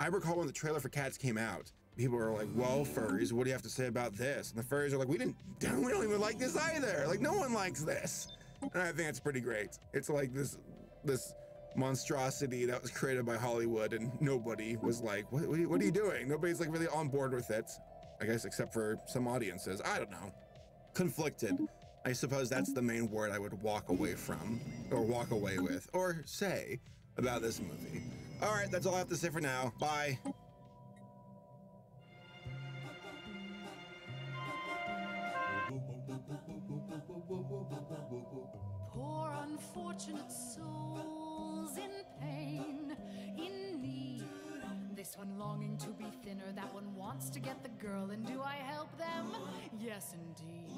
I recall when the trailer for Cats came out, people were like, "Well, furries, what do you have to say about this?" And the furries are like, "We don't even like this either. Like, no one likes this." And I think it's pretty great. It's like this monstrosity that was created by Hollywood, and nobody was like, what are you doing? Nobody's like really on board with it, I guess, except for some audiences. I don't know. Conflicted. I suppose that's the main word I would walk away from, or walk away with, or say about this movie. All right, that's all I have to say for now. Bye. Poor unfortunate souls in pain, in need. This one longing to be thinner, that one wants to get the girl, and do I help them? Yes, indeed.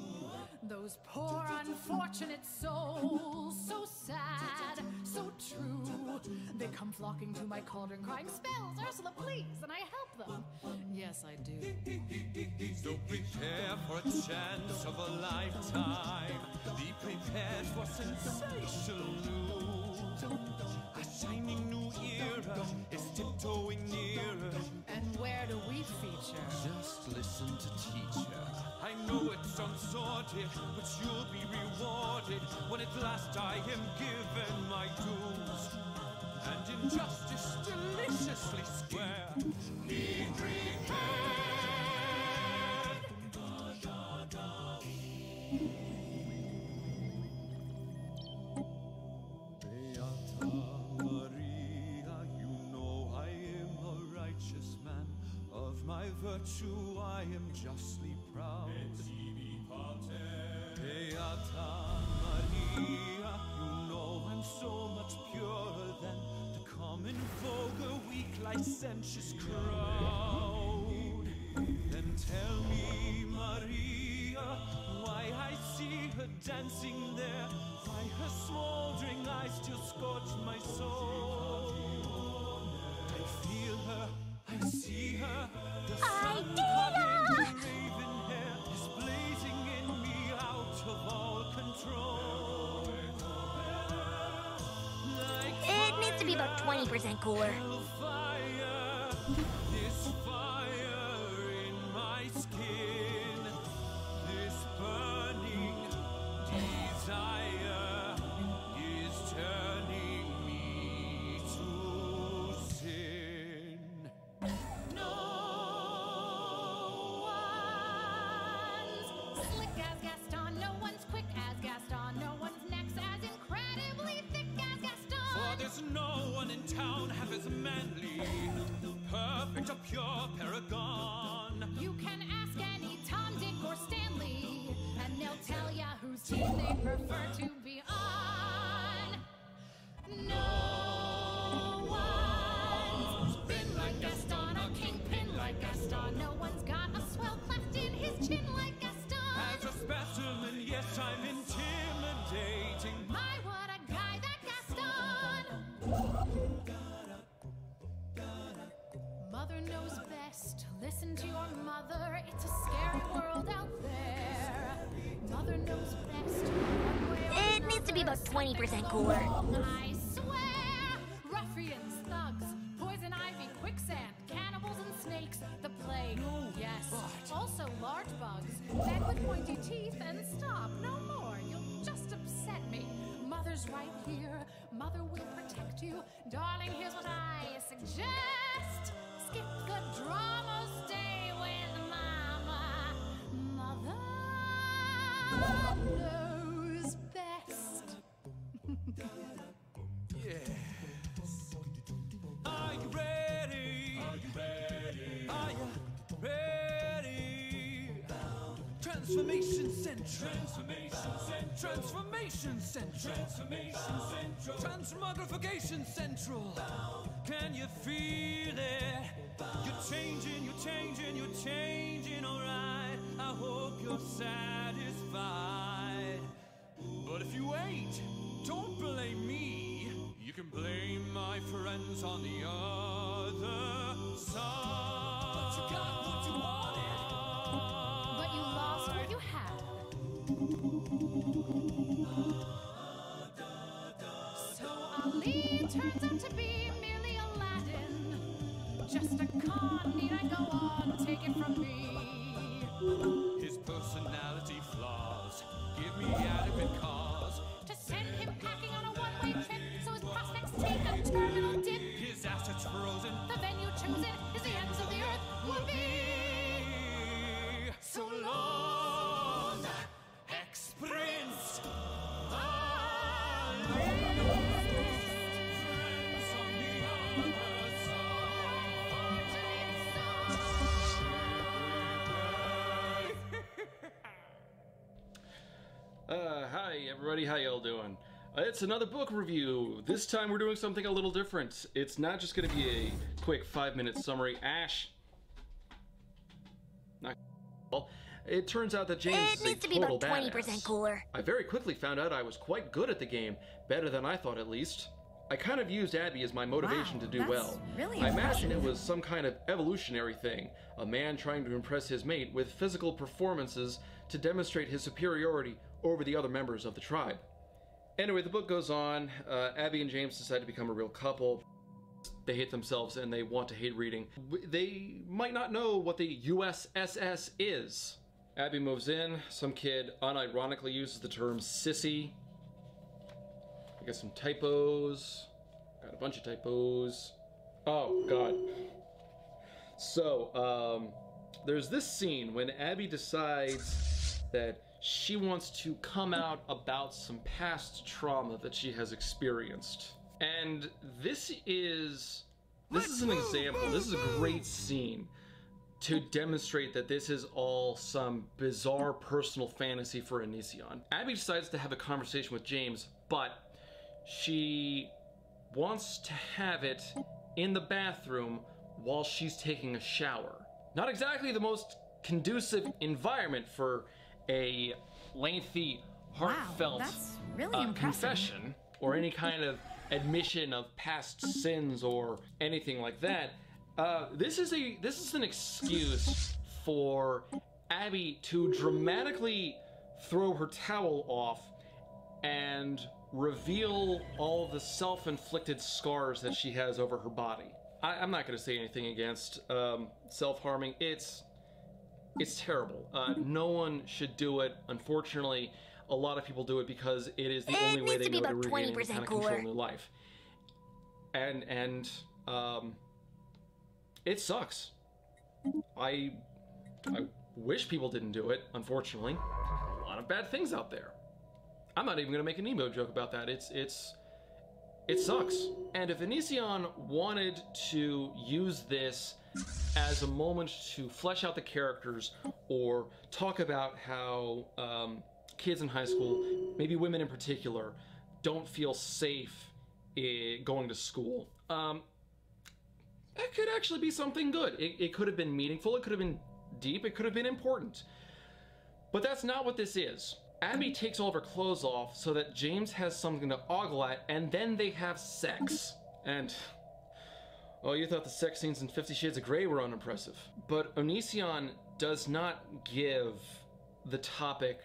Those poor unfortunate souls, so sad, so true. They come flocking to my cauldron crying, "Spells, Ursula, please," and I help them. Yes, I do. So prepare for a chance of a lifetime. Be prepared for sensational news. A shining new era is tiptoeing nearer. And where do we feature? Just listen to teacher. I know it sounds sordid, but you'll be rewarded when at last I am given my dues. And injustice deliciously square. Be prepared. Beata Maria, you know I am a righteous man. Of my virtue I am justly proud. Beata Maria, you know I'm so much purer than the common vulgar, weak, licentious crowd. Then tell me, Maria, why I see her dancing there, why her smoldering eyes still scorch my soul. I feel her, I see her, the sun colored raven hair is blazing in me out of all control. Like It needs to be about 20% cooler. fire, this fire in my skin, this burning desire is turning me to sin. No one's slick as Gaston, no one's quick as Gaston, no one's neck's as incredibly thick as Gaston. For there's no one in town half as manly, perfect, a pure paragon. You can ask any Tom, Dick, or Stanley, and they'll tell ya whose team they prefer to be on. No one's been like Gaston, a kingpin like Gaston. No one's got a swell cleft in his chin like Gaston. As a specimen, yes, I'm intimidating. My, what a guy, that Gaston! Mother knows best. Listen to your mother. It's a scary world out there. Mother knows best. One way or It needs to be about 20% cooler. I swear! Ruffians, thugs, poison ivy, quicksand, cannibals and snakes, the plague. Yes. Also large bugs, men with pointy teeth, and stop, no more. You'll just upset me. Mother's right here. Mother will protect you. Darling, here's what I suggest. Skip the drama, stay with Mama. Mother knows best. Yes. Are you ready? Are you ready? Are you ready? Transformation Central. Transformation Central. Transformation Central. Transformation Central. Transmogrification Central. Can you feel it? You're changing, you're changing, you're changing, alright. I hope you're satisfied. But if you ain't, don't blame me. You can blame my friends on the other side. But you got what you wanted. But you lost what you had. So Ali turns out to be merely Aladdin. just a con. Need I go on? Take it from me. His personality flaws give me adequate cause To send him packing on a one-way trip, so his prospects take a terminal dip. his assets frozen. The venue chosen is the ends of the earth will be. So long, ex-prince. Hi everybody, how y'all doing? It's another book review. This time we're doing something a little different. It's not just gonna be a quick 5-minute summary. Ash. Not well. It turns out that James It is needs a to be total about 20% badass. cooler. I very quickly found out I was quite good at the game, better than I thought at least. I kind of used Abby as my motivation Wow, to do that's well. really I imagine it impressive. was some kind of evolutionary thing, a man trying to impress his mate with physical performances to demonstrate his superiority over the other members of the tribe. Anyway, the book goes on. Abby and James decide to become a real couple. They hate themselves and they want to hate reading. They might not know what the USSS is. Abby moves in. Some kid unironically uses the term sissy. I got some typos. Got a bunch of typos. Oh, God. So, there's this scene when Abby decides that she wants to come out about some past trauma that she has experienced. And this is an example. This is a great scene to demonstrate that this is all some bizarre personal fantasy for Onision. Abby decides to have a conversation with James, but she wants to have it in the bathroom while she's taking a shower. Not exactly the most conducive environment for a lengthy, heartfelt that's really impressive. confession or any kind of admission of past sins or anything like that. This is an excuse for Abby to dramatically throw her towel off and reveal all the self-inflicted scars that she has over her body. I'm not going to say anything against self-harming. It's terrible. No one should do it. Unfortunately, a lot of people do it because it is the only way needs they to be know to about regain 20% kind of cooler. control in their life. And it sucks. I wish people didn't do it. Unfortunately, a lot of bad things out there. I'm not even gonna make an emo joke about that. It sucks. And if Onision wanted to use this as a moment to flesh out the characters or talk about how kids in high school, maybe women in particular, don't feel safe going to school, that could actually be something good. It could have been meaningful, it could have been deep, it could have been important. But that's not what this is. Abby takes all of her clothes off so that James has something to ogle at, and then they have sex. And, oh, you thought the sex scenes in 50 Shades of Grey were unimpressive. But Onision does not give the topic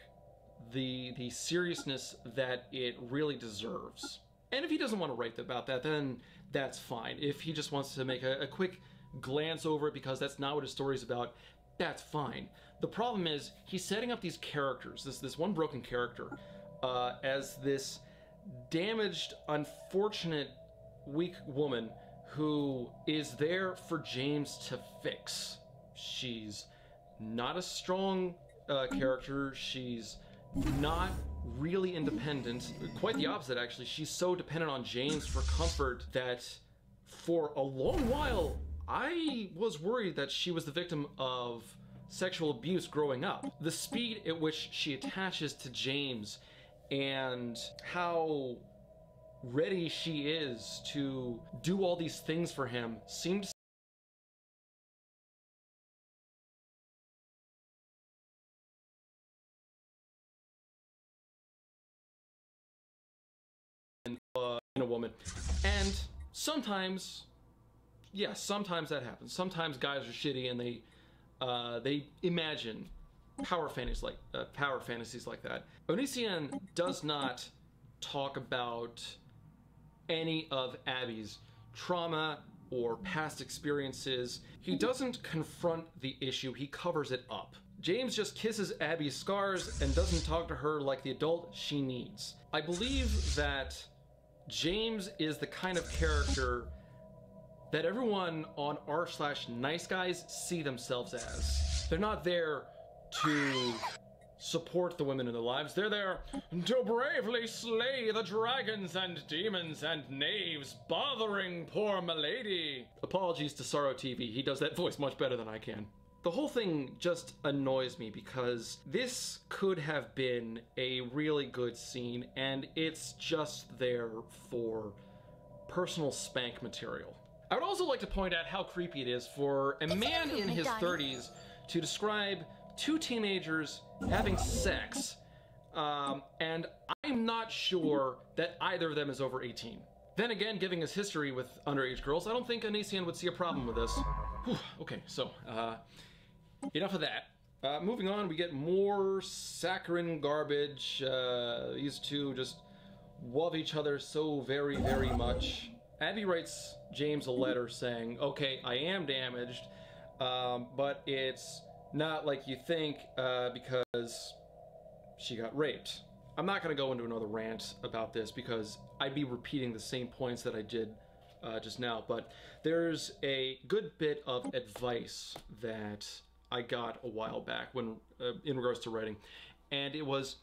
the seriousness that it really deserves. And if he doesn't want to write about that, then that's fine. If he just wants to make a quick glance over it because that's not what his story's about, that's fine. The problem is he's setting up these characters, this one broken character, as this damaged, unfortunate, weak woman who is there for James to fix. She's not a strong character. She's not really independent. Quite the opposite, actually. She's so dependent on James for comfort that for a long while, I was worried that she was the victim of sexual abuse growing up. The speed at which she attaches to James and how ready she is to do all these things for him seemed in a woman. And sometimes, yeah, sometimes that happens. Sometimes guys are shitty and they imagine power fantasies like that. Onision does not talk about any of Abby's trauma or past experiences. He doesn't confront the issue, he covers it up. James just kisses Abby's scars and doesn't talk to her like the adult she needs. I believe that James is the kind of character that everyone on r/nice guys see themselves as. They're not there to support the women in their lives. They're there to bravely slay the dragons and demons and knaves bothering poor milady. Apologies to Sorrow TV, he does that voice much better than I can. The whole thing just annoys me because this could have been a really good scene and it's just there for personal spank material. I would also like to point out how creepy it is for a man in his 30s to describe two teenagers having sex, and I'm not sure that either of them is over 18. Then again, given his history with underage girls, I don't think Onision would see a problem with this. Whew, okay, so, enough of that. Moving on, we get more saccharine garbage. These two just love each other so very, very much. Abby writes James a letter saying, okay, I am damaged, but it's not like you think because she got raped. I'm not going to go into another rant about this because I'd be repeating the same points that I did just now, but there's a good bit of advice that I got a while back when in regards to writing, and it was,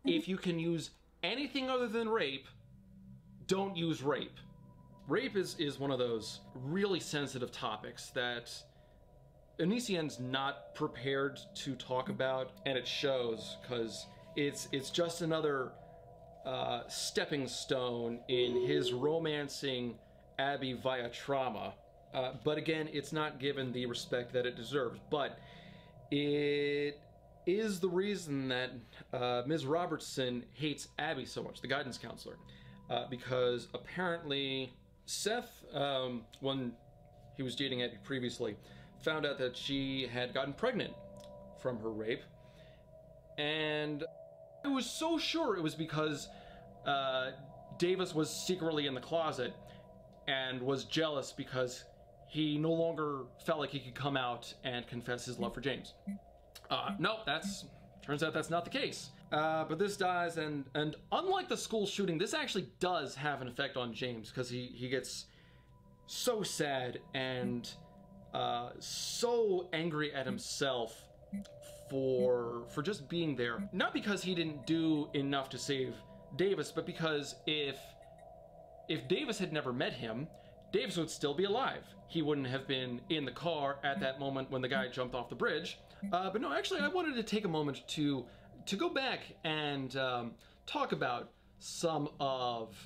if you can use anything other than rape, don't use rape. Rape is one of those really sensitive topics that Onision's not prepared to talk about, and it shows because it's just another stepping stone in his romancing Abby via trauma. But again, it's not given the respect that it deserves. But it is the reason that Ms. Robertson hates Abby so much, the guidance counselor, because apparently Seth, when he was dating Abby previously, found out that she had gotten pregnant from her rape, and I was so sure it was because Davis was secretly in the closet and was jealous because he no longer felt like he could come out and confess his love for James. No, turns out that's not the case. But this dies, and unlike the school shooting, this actually does have an effect on James because he gets so sad and so angry at himself for just being there. Not because he didn't do enough to save Davis, but because if Davis had never met him, Davis would still be alive. He wouldn't have been in the car at that moment when the guy jumped off the bridge. But no, actually, I wanted to take a moment to go back and talk about some of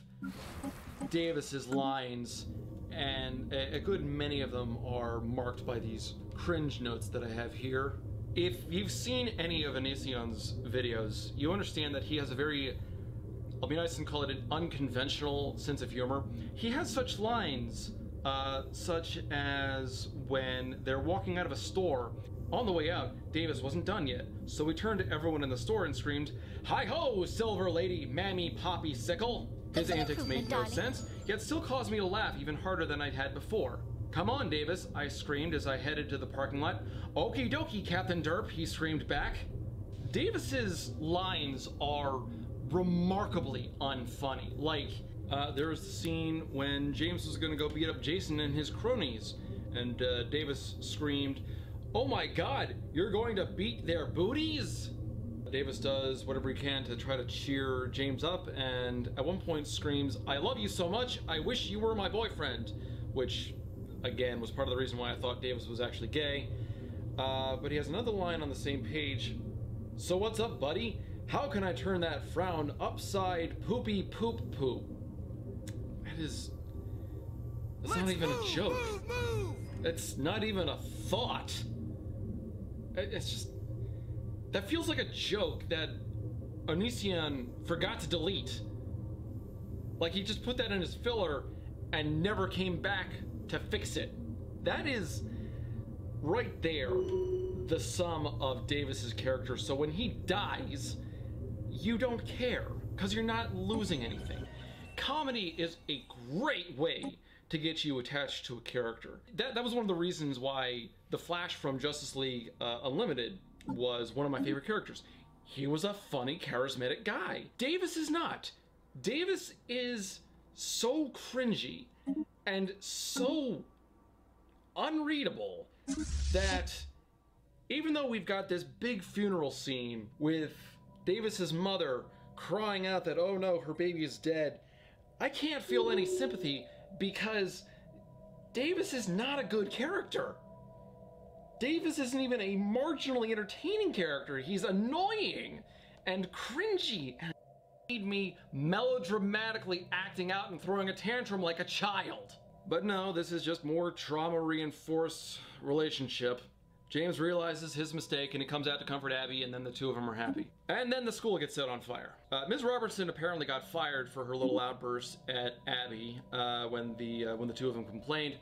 Davis's lines, and a good many of them are marked by these cringe notes that I have here. If you've seen any of Onision's videos, you understand that he has a very, I'll be nice and call it an unconventional sense of humor. He has such lines, such as when they're walking out of a store. On the way out, Davis wasn't done yet, so he turned to everyone in the store and screamed, "Hi-ho, Silver Lady, Mammy Poppy Sickle!" His antics made no sense, yet still caused me to laugh even harder than I'd had before. "Come on, Davis," I screamed as I headed to the parking lot. "Okie dokie, Captain Derp," he screamed back. Davis's lines are remarkably unfunny. Like, there was the scene when James was gonna go beat up Jason and his cronies, and Davis screamed, "Oh my god, you're going to beat their booties?" Davis does whatever he can to try to cheer James up, and at one point screams, "I love you so much, I wish you were my boyfriend," which, again, was part of the reason why I thought Davis was actually gay. But he has another line on the same page. "So what's up, buddy? How can I turn that frown upside poopy poop poop?" That's not even a joke. Move. It's not even a thought. It's just, that feels like a joke that Onision forgot to delete. Like he just put that in his filler and never came back to fix it. That is right there the sum of Davis's character. So when he dies, you don't care because you're not losing anything. Comedy is a great way to get you attached to a character. That was one of the reasons why the Flash from Justice League Unlimited was one of my favorite characters. He was a funny, charismatic guy. Davis is not. Davis is so cringy and so unreadable that even though we've got this big funeral scene with Davis's mother crying out that, oh no, her baby is dead, I can't feel any sympathy because Davis is not a good character. Davis isn't even a marginally entertaining character. He's annoying and cringy and made me melodramatically acting out and throwing a tantrum like a child. But no, this is just more trauma-reinforced relationship. James realizes his mistake and he comes out to comfort Abby, and then the two of them are happy. And then the school gets set on fire. Ms. Robertson apparently got fired for her little outburst at Abby when the two of them complained.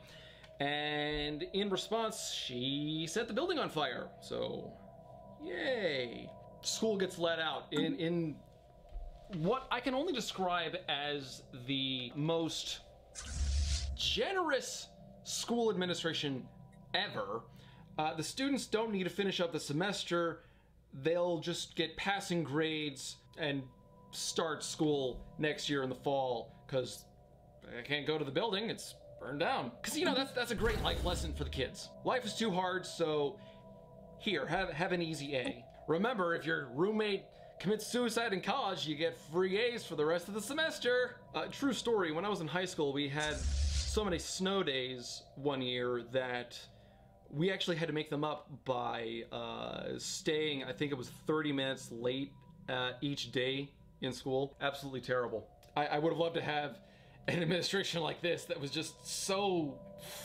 And in response, she set the building on fire. So, yay. School gets let out in what I can only describe as the most generous school administration ever. The students don't need to finish up the semester. They'll just get passing grades and start school next year in the fall because I can't go to the building. It's burned down. Because, you know, that's a great life lesson for the kids. Life is too hard, so here, have an easy A. Remember, if your roommate commits suicide in college, you get free A's for the rest of the semester. True story, when I was in high school, we had so many snow days one year that we actually had to make them up by staying, I think it was 30 minutes late each day in school. Absolutely terrible. I would have loved to have an administration like this that was just so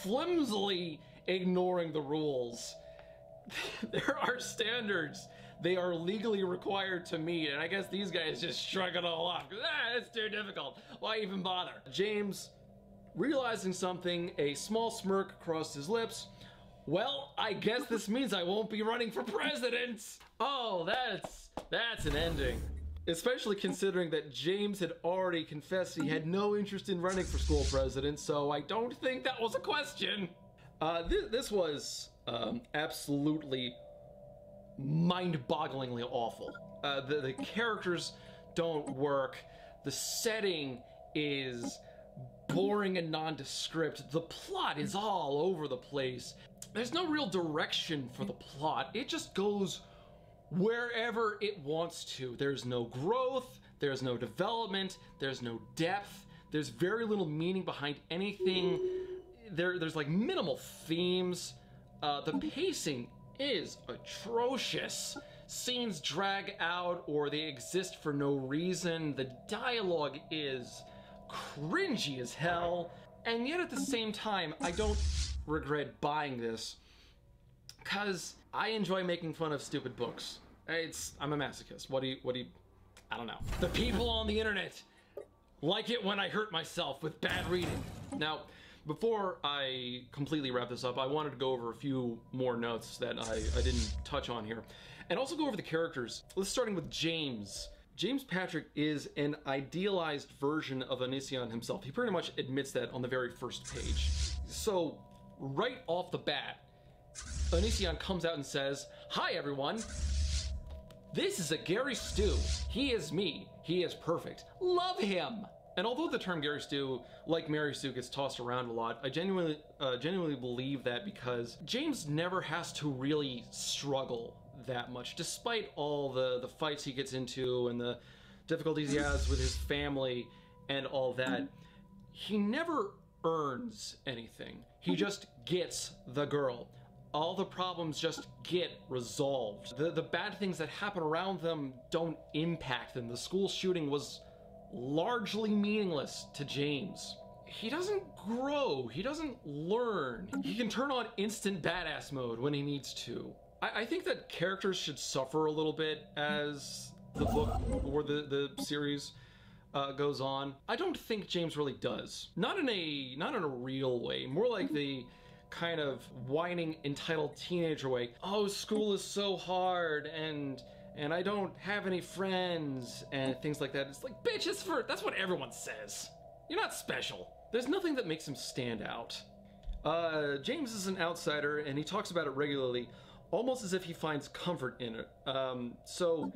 flimsily ignoring the rules. There are standards they are legally required to meet, and I guess these guys just shrug it all off. It's too difficult. Why even bother? James, realizing something, a small smirk crossed his lips. Well, I guess this means I won't be running for president. Oh, that's an ending. Especially considering that James had already confessed he had no interest in running for school president, so I don't think that was a question. This was absolutely mind-bogglingly awful. The characters don't work. The setting is boring and nondescript. The plot is all over the place. There's no real direction for the plot. It just goes wherever it wants to. There's no growth, there's no development, there's no depth, there's very little meaning behind anything. There's like minimal themes. The pacing is atrocious. Scenes drag out or they exist for no reason. The dialogue is cringy as hell. And yet at the same time, I don't regret buying this because I enjoy making fun of stupid books. I'm a masochist. What do you, I don't know. The people on the internet like it when I hurt myself with bad reading. Now, before I completely wrap this up, I wanted to go over a few more notes that I didn't touch on here. And also go over the characters. Let's starting with James. James Patrick is an idealized version of Onision himself. He pretty much admits that on the very first page. So, right off the bat, Onision comes out and says, "Hi everyone, this is a Gary Stu. He is me. He is perfect. Love him." And although the term Gary Stu, like Mary Sue, gets tossed around a lot, I genuinely believe that because James never has to really struggle that much, despite all the fights he gets into and the difficulties he has with his family and all that. He never earns anything. He just gets the girl. All the problems just get resolved. The bad things that happen around them don't impact them. The school shooting was largely meaningless to James. He doesn't grow. He doesn't learn. He can turn on instant badass mode when he needs to. I think that characters should suffer a little bit as the book or the series goes on. I don't think James really does. Not in a real way. More like the kind of whining, entitled teenager way. Oh, school is so hard, and I don't have any friends, and things like that. It's like, bitch, that's what everyone says. You're not special. There's nothing that makes him stand out. James is an outsider, and he talks about it regularly, almost as if he finds comfort in it. So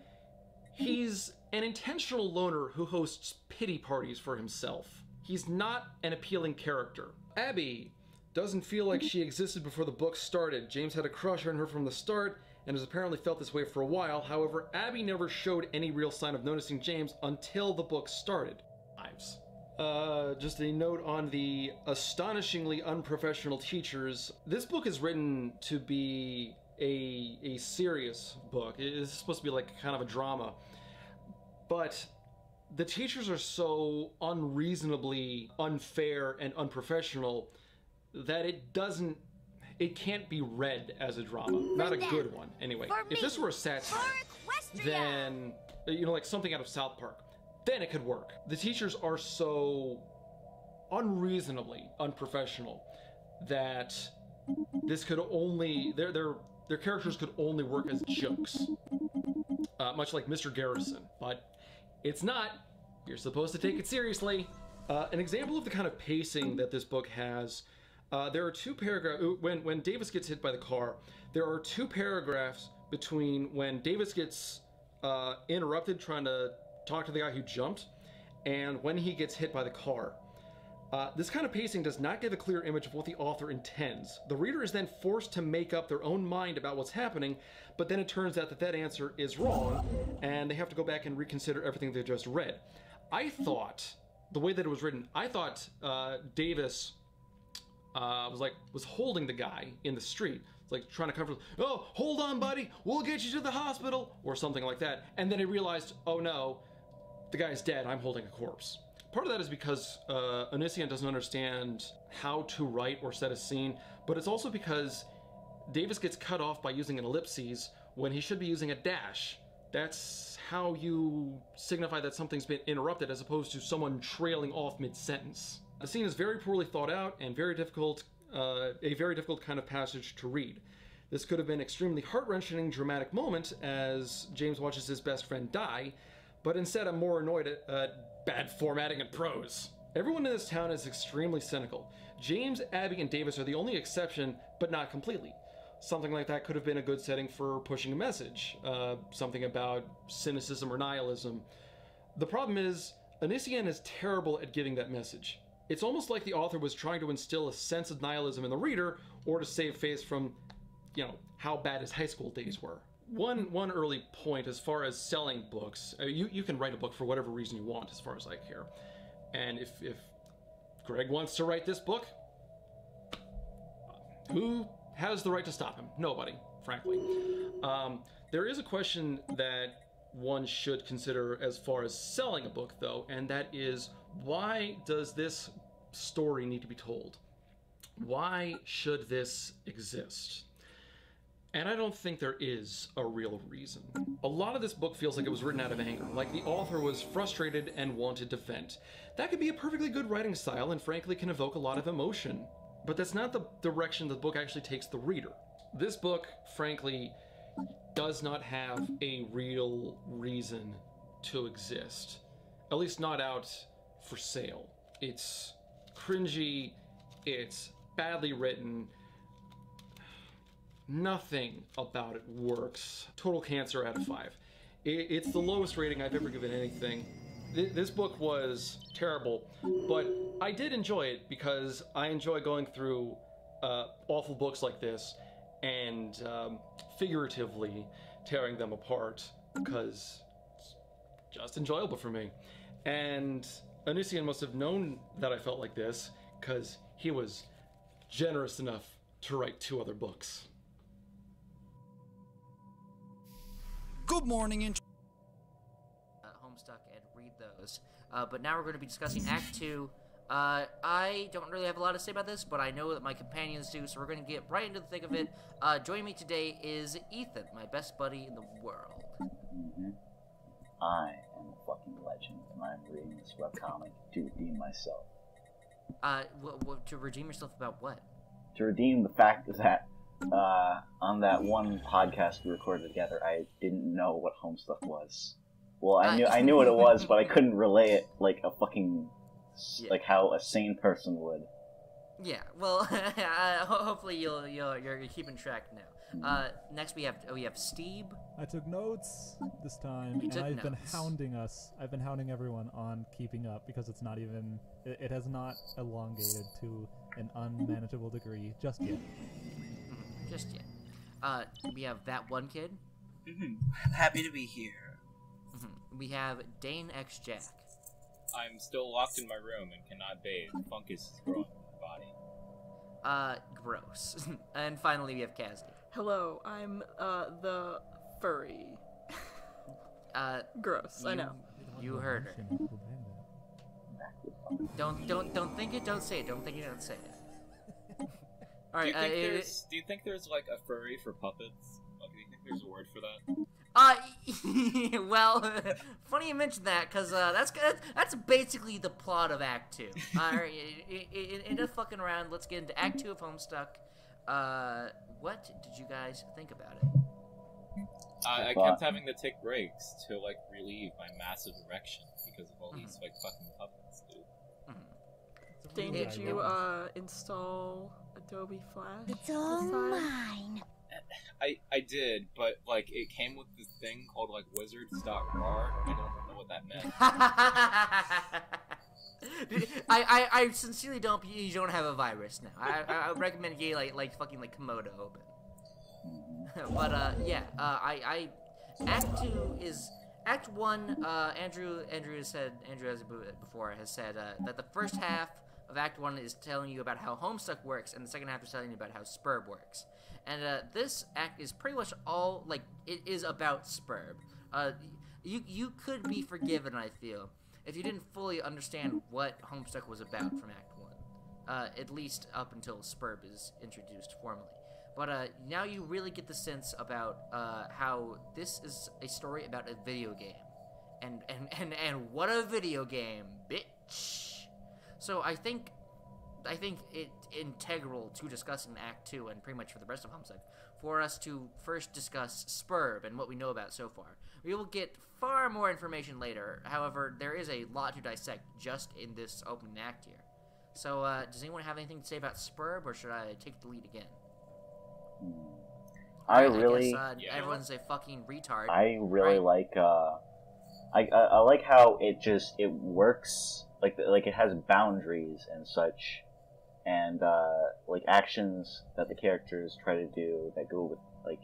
he's an intentional loner who hosts pity parties for himself. He's not an appealing character. Abby doesn't feel like she existed before the book started. James had a crush on her from the start, and has apparently felt this way for a while. However, Abby never showed any real sign of noticing James until the book started. Ives. Just a note on the astonishingly unprofessional teachers. This book is written to be a serious book. It is supposed to be like kind of a drama. But the teachers are so unreasonably unfair and unprofessional that it can't be read as a drama. Not a good one, anyway. If this were a satire, then, like something out of South Park, then it could work. The teachers are so unreasonably unprofessional that this could only, their characters could only work as jokes. Much like Mr. Garrison, but it's not. You're supposed to take it seriously. An example of the kind of pacing that this book has, there are two paragraphs, when Davis gets hit by the car, there are two paragraphs between when Davis gets interrupted trying to talk to the guy who jumped, and when he gets hit by the car. This kind of pacing does not give a clear image of what the author intends. The reader is then forced to make up their own mind about what's happening, but then it turns out that answer is wrong, and they have to go back and reconsider everything they just read. I thought, the way that it was written, I thought Davis was holding the guy in the street, like trying to comfort, oh, hold on, buddy, we'll get you to the hospital, or something like that. And then he realized, oh no, the guy's dead, I'm holding a corpse. Part of that is because Onision doesn't understand how to write or set a scene, but it's also because Davis gets cut off by using an ellipses when he should be using a dash. That's how you signify that something's been interrupted, as opposed to someone trailing off mid-sentence. The scene is very poorly thought out and very difficult, a very difficult kind of passage to read. This could have been an extremely heart-wrenching, dramatic moment as James watches his best friend die, but instead I'm more annoyed at bad formatting and prose. Everyone in this town is extremely cynical. James, Abby, and Davis are the only exception, but not completely. Something like that could have been a good setting for pushing a message, something about cynicism or nihilism. The problem is, Onision is terrible at giving that message. It's almost like the author was trying to instill a sense of nihilism in the reader, or to save face from, how bad his high school days were. One early point as far as selling books, you can write a book for whatever reason you want, as far as I care. And if Greg wants to write this book, who has the right to stop him? Nobody, frankly. There is a question that one should consider as far as selling a book, though, and that is, why does this story need to be told? Why should this exist? And I don't think there is a real reason. A lot of this book feels like it was written out of anger, like the author was frustrated and wanted to vent. That could be a perfectly good writing style and frankly can evoke a lot of emotion. But that's not the direction the book actually takes the reader. This book, frankly, does not have a real reason to exist. At least not out for sale. It's cringy, it's badly written, nothing about it works. Total cancer out of 5. It's the lowest rating I've ever given anything. This book was terrible, but I did enjoy it because I enjoy going through awful books like this and figuratively tearing them apart because it's just enjoyable for me. And Onision must have known that I felt like this because he was generous enough to write 2 other books. Good morning, Homestuck and read those. But now we're going to be discussing Act 2. I don't really have a lot to say about this, but I know that my companions do, so we're going to get right into the thick of it. Joining me today is Ethan, my best buddy in the world. I am a fucking legend, and I'm reading this webcomic to redeem myself. To redeem yourself about what? To redeem the fact that, on that one podcast we recorded together, I didn't know what Homestuck was. Well, I knew what it was, but I couldn't relay it like a fucking Yeah. like how a sane person would. Yeah, well, hopefully you're keeping track now. Next we have Steve. I took notes this time, and I've been hounding us. I've been hounding everyone on keeping up because it's not even. It has not elongated to an unmanageable degree just yet. Just yet. We have that one kid. Happy to be here. We have Dane X Jack. I'm still locked in my room and cannot bathe. Fungus is growing in my body. Gross. And finally we have Cassidy. Hello, I'm the furry. Gross. I know. You heard her. Don't think it. Don't say it. Don't think it. Don't say it. All right. Do you think there's like a furry for puppets? Like, do you think there's a word for that? Well, funny you mentioned that, because that's basically the plot of Act 2. Alright, enough fucking around, let's get into Act 2 of Homestuck. What did you guys think about it? I kept having to take breaks to, like, relieve my massive erection because of all these, like, fucking puppets, dude. Dane, did you, install Adobe Flash? It's all mine. I did, but like it came with this thing called like wizards.rar. I don't know what that meant. I sincerely don't. You don't have a virus now. I would recommend you like fucking like Komodo open. But yeah. Act 2 is Act 1. Andrew has said that the first half of Act 1 is telling you about how Homestuck works, and the second half is telling you about how Spurb works. And this act is pretty much all, like, it is about Spurb. You could be forgiven, I feel, if you didn't fully understand what Homestuck was about from Act 1. At least up until Spurb is introduced formally. But now you really get the sense about how this is a story about a video game. And what a video game, bitch! So I think it's integral to discussing Act 2 and pretty much for the rest of Homestuck for us to first discuss Spurb and what we know about so far. We will get far more information later. However, there is a lot to dissect just in this opening act here. So, does anyone have anything to say about Spurb, or should I take the lead again? I guess, everyone's a fucking retard. I really like. I like how it works. Like it has boundaries and such, and like actions that the characters try to do that go with like.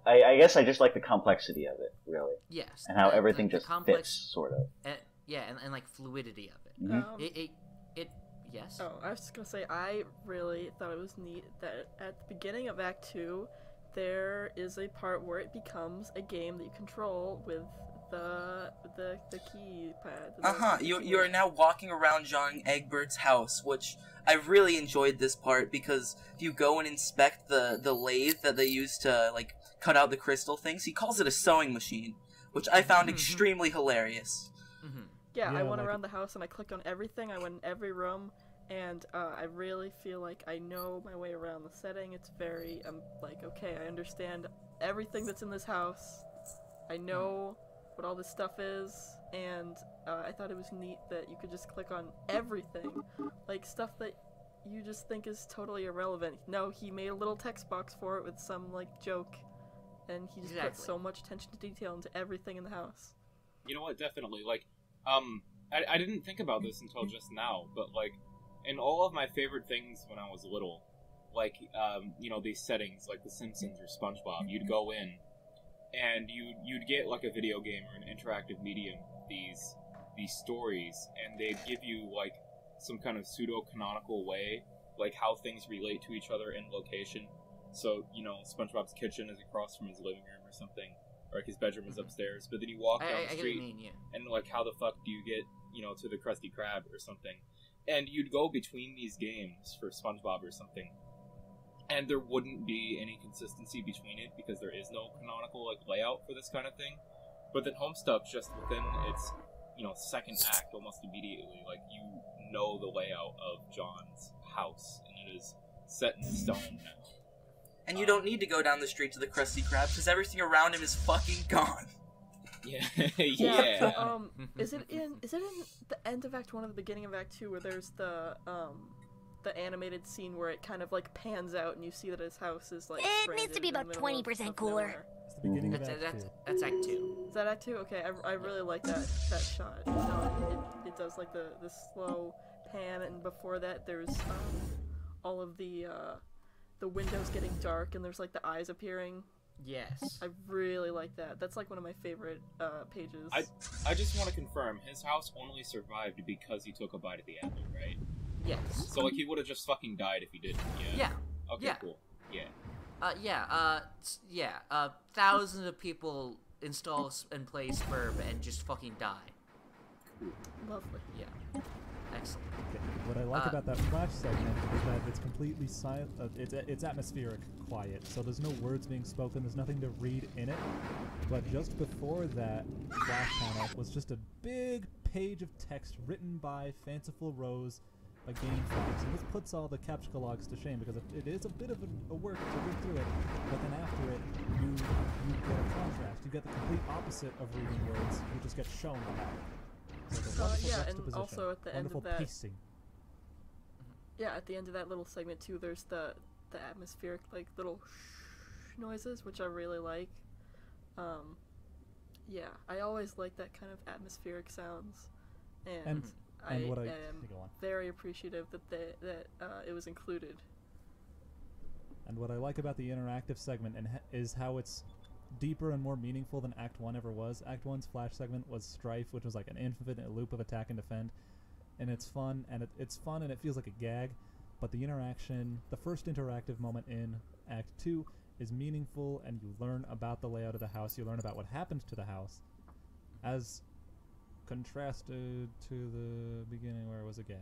I guess I just like the complexity of it, really. Yes. And how everything just complex, fits, sort of. Yeah, and like fluidity of it. Mm-hmm. Yes. Oh, I was just gonna say, I really thought it was neat that at the beginning of Act 2, there is a part where it becomes a game that you control with the keypad. You are now walking around John Egbert's house, which I really enjoyed this part because if you go and inspect the lathe that they use to like cut out the crystal things, he calls it a sewing machine, which I found extremely hilarious. Yeah, I went around the house and I clicked on everything. I went in every room, and I really feel like I know my way around the setting. It's very, like, okay, I understand everything that's in this house. I know what all this stuff is, and I thought it was neat that you could just click on everything. Like, stuff that you just think is totally irrelevant. No, he made a little text box for it with some, like, joke, and he just put so much attention to detail into everything in the house. You know what, definitely, like, I didn't think about this until just now, but, like, in all of my favorite things when I was little, like, you know, these settings, like The Simpsons or SpongeBob, you'd go in, and you'd get, like, a video game or an interactive medium, these stories, and they'd give you, like, some kind of pseudo-canonical way, like, how things relate to each other in location. So, you know, SpongeBob's kitchen is across from his living room or something. Or like his bedroom is upstairs, but then you walk down the street, and like, how the fuck do you get, you know, to the Krusty Krab or something? And you'd go between these games for SpongeBob or something, and there wouldn't be any consistency between it because there is no canonical like layout for this kind of thing. But then Homestuck, just within its, you know, second act, almost immediately, like, you know the layout of John's house, and it is set in stone now. And you don't need to go down the street to the Krusty Krab, because everything around him is fucking gone. Yeah. Yeah. Is it in the end of Act 1 or the beginning of Act 2 where there's the animated scene where it kind of like pans out and you see that his house is like It needs to be about 20% cooler. It's the beginning of Act 2. That's Act 2. Is that Act 2? Okay, I really like that shot. You know, it does like the slow pan, and before that there's all of the windows getting dark and there's like the eyes appearing. Yes. I really like that. That's like one of my favorite pages. I just want to confirm, his house only survived because he took a bite of the apple, right? Yes. So like he would have just fucking died if he didn't. Yeah. Yeah. Okay. Yeah. Cool. Yeah. Thousands of people install and play Spurb and just fucking die. Lovely. Yeah. Excellent. Okay. What I like about that Flash segment is that it's completely silent. It's atmospheric, quiet. So there's no words being spoken. There's nothing to read in it. But just before that Flash panel was just a big page of text written by Fanciful Rose, by Game Fox, and this puts all the captcha logs to shame because it is a bit of a work to read through it. But then after it, you get a contrast. You get the complete opposite of reading words. You just get shown what happened. So yeah, and also at the end of that, pacing. Yeah, at the end of that little segment too, there's the atmospheric like little noises, which I really like. Yeah, I always like that kind of atmospheric sounds, and I am very appreciative that it was included. And what I like about the interactive segment is how it's deeper and more meaningful than Act 1 ever was. Act 1's Flash segment was Strife, which was like an infinite loop of attack and defend, and it's fun, and it's fun, and it feels like a gag. But the first interactive moment in Act 2 is meaningful, and you learn about the layout of the house, you learn about what happened to the house, as contrasted to the beginning where it was a gag.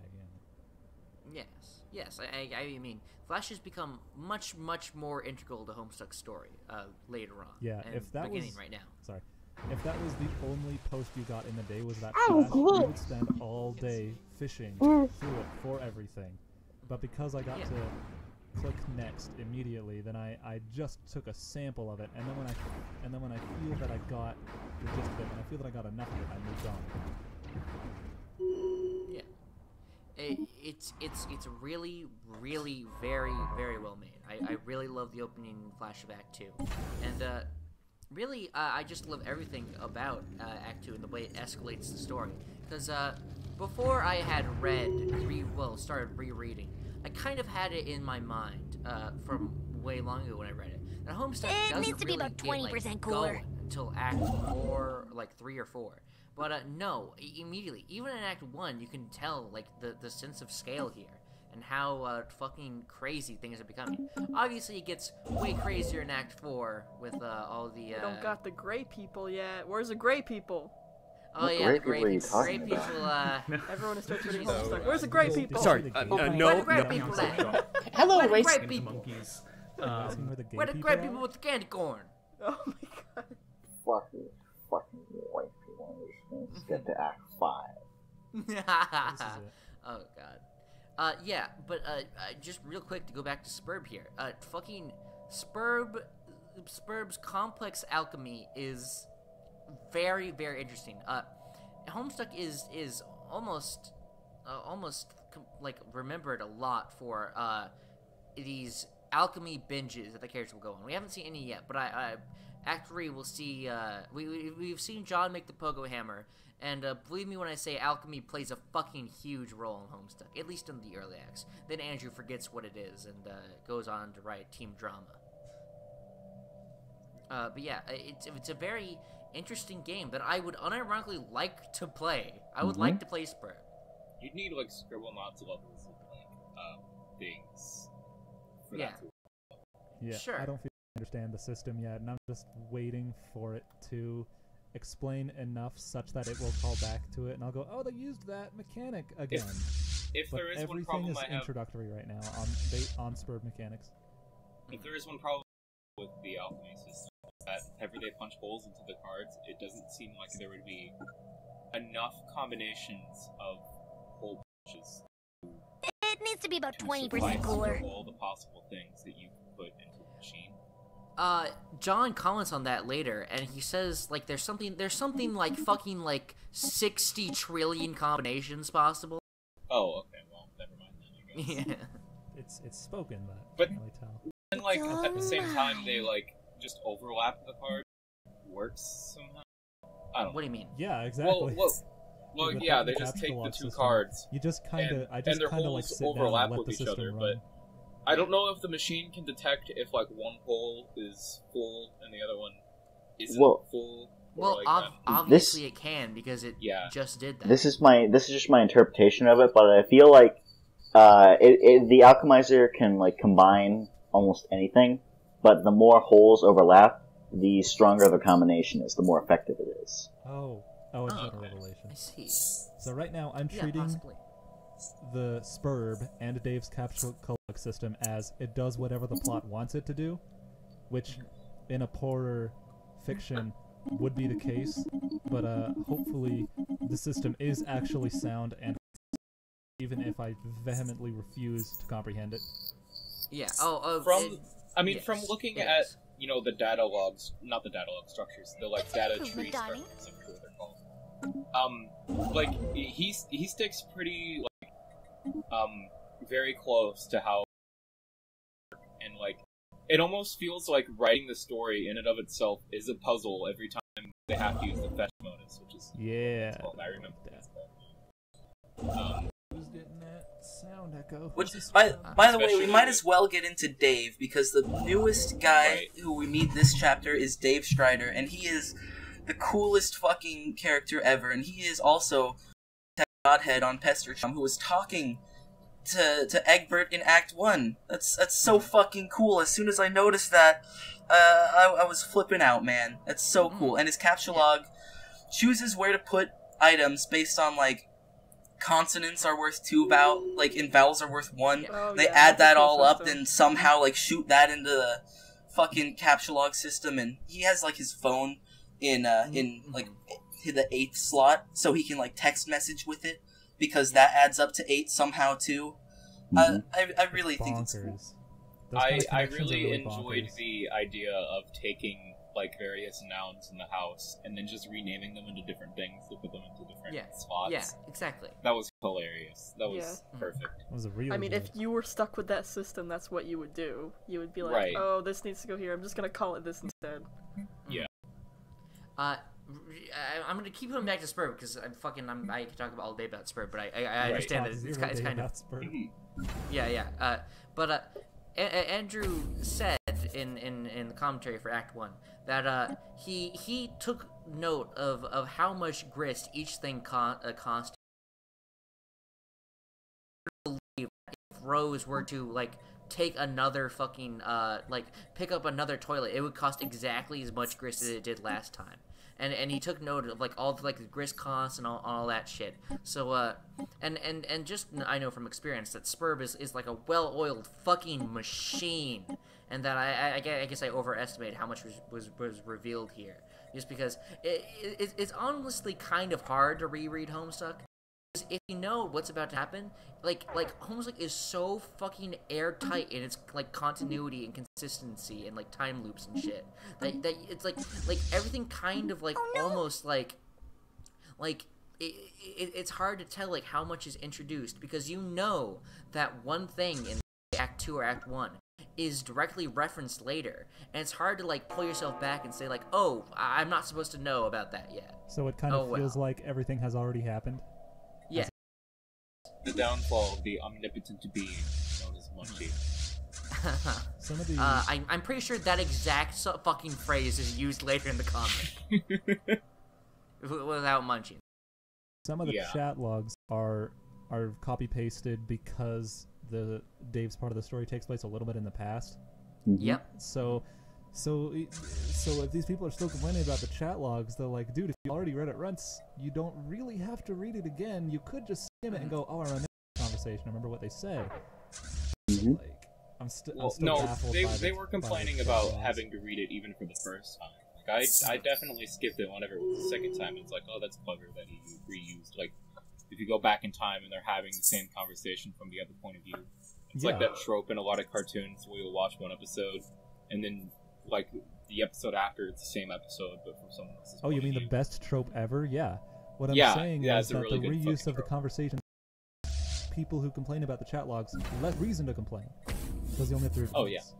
Yes. I mean, Flash has become much more integral to Homestuck's story later on. Yeah, if that was right now. Sorry, if that was the only post you got in the day was that Flash, you would spend all day fishing through it for everything. But because I got to click next immediately, then I just took a sample of it, and then when I feel that I got the gist of it, and I feel that I got enough of it, I moved on. Yeah. It's really very well made. I really love the opening Flash of Act 2, and really I just love everything about Act 2 and the way it escalates the story. Because before I had started rereading, I kind of had it in my mind from way long ago when I read it. That Homestuck doesn't needs to be about 20% cooler until Act 4, like 3 or 4. But no, immediately, even in Act 1, you can tell like the sense of scale here and how fucking crazy things are becoming. Obviously, it gets way crazier in Act 4 with all the. We don't got the gray people yet. Where's the gray people? Oh yeah, the gray people. Gray people. Everyone starts reading Homestuck. Where's the gray people? Sorry, Where the gray people at? Hello, Where the race gray people? monkeys. Where the gray people with the candy corn? Oh my god. Fucking white people. Let's get to Act 5. This is it. Oh god. Yeah, but just real quick to go back to Spurb here. Fucking Spurb's complex alchemy is very interesting. Homestuck is almost like remembered a lot for these alchemy binges that the characters will go on. We haven't seen any yet, but Act 3 we'll see. We've seen John make the pogo hammer, and believe me when I say alchemy plays a fucking huge role in Homestuck, at least in the early acts. Then Andrew forgets what it is and goes on to write team drama. But yeah, it's a very interesting game that I would unironically like to play. I would like to play Spurb. You'd need like Scribblenauts levels of like things for that to Yeah, sure. I don't feel I understand the system yet, and I'm just waiting for it to explain enough such that it will call back to it, and I'll go, oh, they used that mechanic again. If but there is everything one problem is I have, introductory right now on Spurb mechanics. if there is one problem with the alchemy system, is that whenever they punch holes into the cards, it doesn't seem like there would be enough combinations of hole punches. It needs to be about 20% suffice cooler. for all the possible things that you can put into the machine. John comments on that later, and he says like there's something like fucking like 60 trillion combinations possible. Oh, okay. Well, never mind then, I guess. Yeah. It's spoken, but But- can't really tell. And like at the same time, they like just overlap the card. Works somehow. I don't know. What do you mean? Yeah, exactly. Well, With yeah, the they just take the capture two system, cards. You just kind of, I and just their kind of like holes sit down overlap and let with the each system other, run. but I don't know if the machine can detect if like one hole is full and the other one isn't full. Well, like obviously it can because it just did that. This is just my interpretation of it, but I feel like the alchemizer can like combine almost anything, but the more holes overlap, the stronger the combination is, the more effective it is. It's not a revelation. I see. So right now I'm treating possibly. the Spurb and Dave's capsule collect system as it does whatever the plot wants it to do, which in a poorer fiction would be the case, but hopefully the system is actually sound, and even if I vehemently refuse to comprehend it. Yeah. From looking at the data logs, not the data log structures, the like data tree structures, I'm sure what they're called. Like he sticks pretty very close to how, and like it almost feels like writing the story in and of itself is a puzzle every time they have to use the fetch bonus, which is I remember that. Who's getting that sound echo? Which, by the way, we might as well get into Dave, because the newest guy who we meet this chapter is Dave Strider, and he is the coolest fucking character ever, and he is also Godhead on Pesterchum, who was talking to Egbert in Act 1. That's so fucking cool. As soon as I noticed that, I was flipping out, man. That's so cool. And his capture log chooses where to put items based on, like, consonants are worth 2 and vowels are worth 1. They add that all up and somehow, like, shoot that into the fucking capture log system, and he has, like, his phone in the 8th slot, so he can, like, text message with it, because that adds up to 8 somehow, too. I really think it's cool. I really enjoyed the idea of taking, like, various nouns in the house and then just renaming them into different things to put them into different spots. Yeah, exactly. That was hilarious. That was perfect. That was a real I mean, if you were stuck with that system, that's what you would do. You would be like, Right. oh, this needs to go here. I'm just gonna call it this instead. Yeah. I'm gonna keep going back to Spur because I can talk about all day about Spur, but I understand that it's kind of But Andrew said in the commentary for Act 1 that he took note of how much grist each thing cost. If Rose were to like take another fucking pick up another toilet, it would cost exactly as much grist as it did last time. And he took note of like all the like the grist costs and all that shit. So and just I know from experience that Spurb is like a well-oiled fucking machine, and that I guess I overestimated how much was revealed here, just because it's honestly kind of hard to reread Homestuck. If you know what's about to happen, like Homestuck is so fucking airtight in its like continuity and consistency and like time loops and shit that it's like everything kind of like almost like it's hard to tell like how much is introduced, because you know that one thing in Act 2 or Act 1 is directly referenced later, and it's hard to like pull yourself back and say like, oh, I'm not supposed to know about that yet. So it kind of feels like everything has already happened. Yeah. The downfall of the omnipotent being known as Munchie. Some of the I'm pretty sure that exact fucking phrase is used later in the comic. Without munching. Some of the chat logs are copy pasted because Dave's part of the story takes place a little bit in the past. Yep. So if these people are still complaining about the chat logs, they're like, dude, if you already read it once, you don't really have to read it again. You could just skim it and go, oh, I remember the conversation. I remember what they say. Like, I'm still baffled by they were complaining about having to read it even for the first time. Like, I definitely skipped it whenever it was the second time. It's like, oh, that's clever that he reused. Like, if you go back in time and they're having the same conversation from the other point of view. It's like that trope in a lot of cartoons where you'll watch one episode and then like the episode after it's the same episode, but from someone else's. Oh, you mean the best trope ever? Yeah. What I'm Yeah, saying yeah, is it's a that really the good reuse fucking of the trope. conversation, people who complain about the chat logs, less reason to complain. Because you only have to review Oh, yeah. this.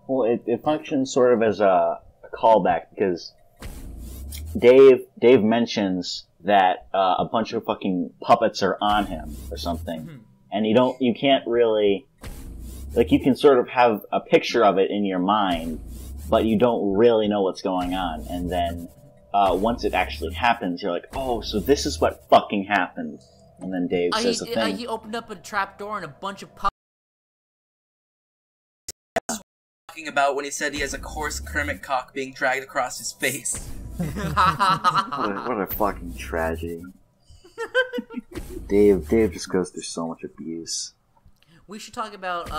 Well, it functions sort of as a callback because Dave mentions that a bunch of fucking puppets are on him or something, and you can't really, like, you can sort of have a picture of it in your mind, but you don't really know what's going on, and then once it actually happens, you're like, oh, so this is what fucking happened, and then Dave says the thing. He opened up a trap door and a bunch of puppets. Talking about when he said he has a coarse Kermit cock being dragged across his face. What a fucking tragedy. Dave just goes through so much abuse. We should talk about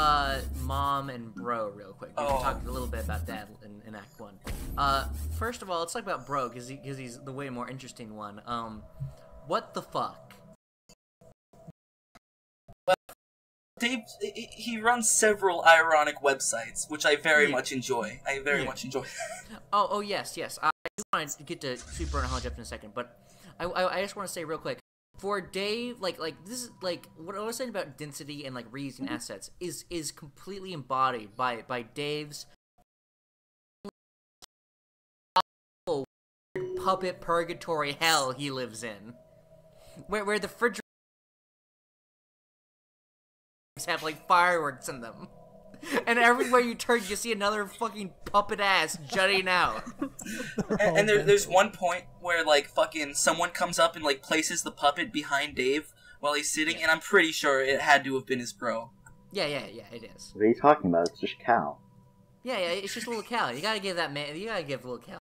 Mom and Bro real quick. We can talk a little bit about Dad in Act 1. First of all, let's talk about Bro, because he's the way more interesting one. What the fuck? Dave, he runs several ironic websites, which I very much enjoy. I very much enjoy. Oh, yes. I do want to get to Super and Hollow in a second, but I just want to say real quick. For Dave, like this is like what I was saying about density and like reusing assets is completely embodied by Dave's puppet purgatory hell he lives in, where the refrigerators have like fireworks in them, and everywhere you turn you see another fucking puppet ass jutting out. And there's one point where like fucking someone comes up and like places the puppet behind Dave while he's sitting, and I'm pretty sure it had to have been his bro. Yeah, it is. What are you talking about? It's just Cal. Yeah, it's just little Cal. You gotta give that man. You gotta give little Cal.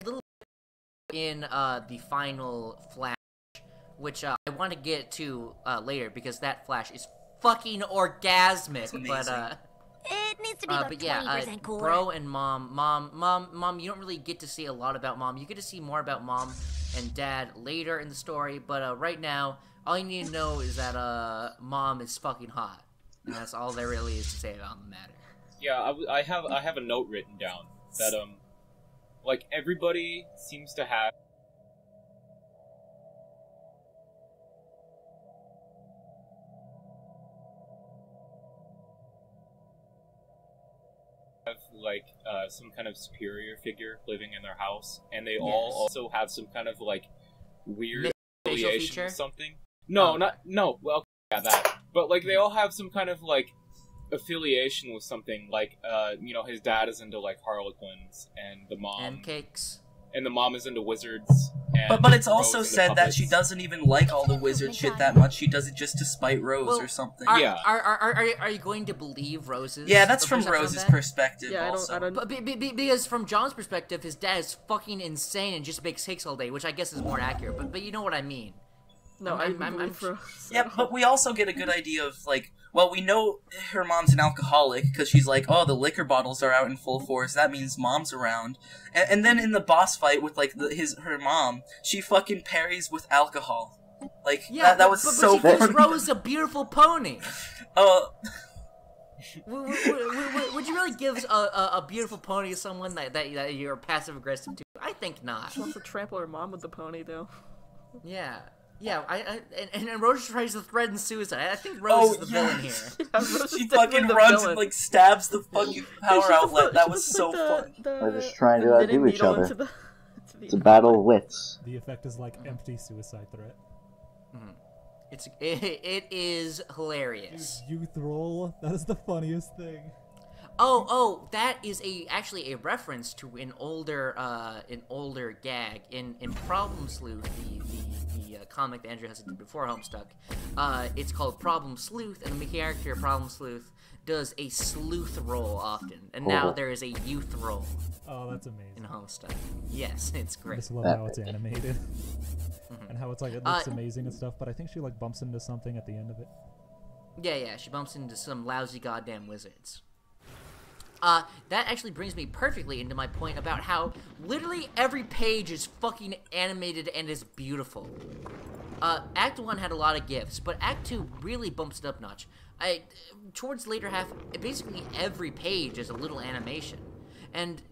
Little in the final flash, which I want to get to later because that flash is fucking orgasmic. But it needs to be about 20% cooler. Bro and Mom. You don't really get to see a lot about Mom. You get to see more about Mom and Dad later in the story. But right now, all you need to know is that Mom is fucking hot, and that's all there really is to say about the matter. Yeah, I have a note written down that like everybody seems to have like some kind of superior figure living in their house, and they all also have some kind of like weird affiliation with something. No, well, yeah, that. But like they all have some kind of like affiliation with something. Like his dad is into like Harlequins, and the mom and cakes, and the mom is into wizards. And but it's also said that she doesn't even like all the wizard shit that much. She does it just to spite Rose or something. Are you going to believe Rose's? Yeah, that's from Rose's perspective. Yeah, I don't. But because from John's perspective, his dad is fucking insane and just bakes cakes all day, which I guess is more accurate. But you know what I mean. No, I'm for. Yeah, but we also get a good idea of like. Well, we know her mom's an alcoholic because she's like, oh, the liquor bottles are out in full force. That means mom's around. And then in the boss fight with like her mom, she fucking parries with alcohol. Like that was so. But she gives Rose a beautiful pony. Would you really give a beautiful pony to someone that you're passive aggressive to? I think not. She wants to trample her mom with the pony, though. Yeah. Yeah, and Rose tries to threaten suicide. I think Rose is the villain here. Yeah, she fucking runs and like stabs the fucking power outlet. That was so fun. They're just trying to outdo each other. It's a battle of wits. The effect is like empty suicide threat. It is hilarious. Youth roll. That is the funniest thing. Oh, that is actually a reference to an older gag in Problem Sleuth, the comic that Andrew has did before Homestuck. It's called Problem Sleuth, and the character Problem Sleuth does a sleuth roll often, and now there is a youth roll. Oh, that's amazing. In Homestuck, yes, it's great. I just love how it's animated, and how it's like it looks amazing and stuff. But I think she like bumps into something at the end of it. Yeah, she bumps into some lousy goddamn wizards. That actually brings me perfectly into my point about how literally every page is fucking animated and is beautiful. Act 1 had a lot of gifts, but Act 2 really bumps it up notch. Towards the later half, basically every page is a little animation. And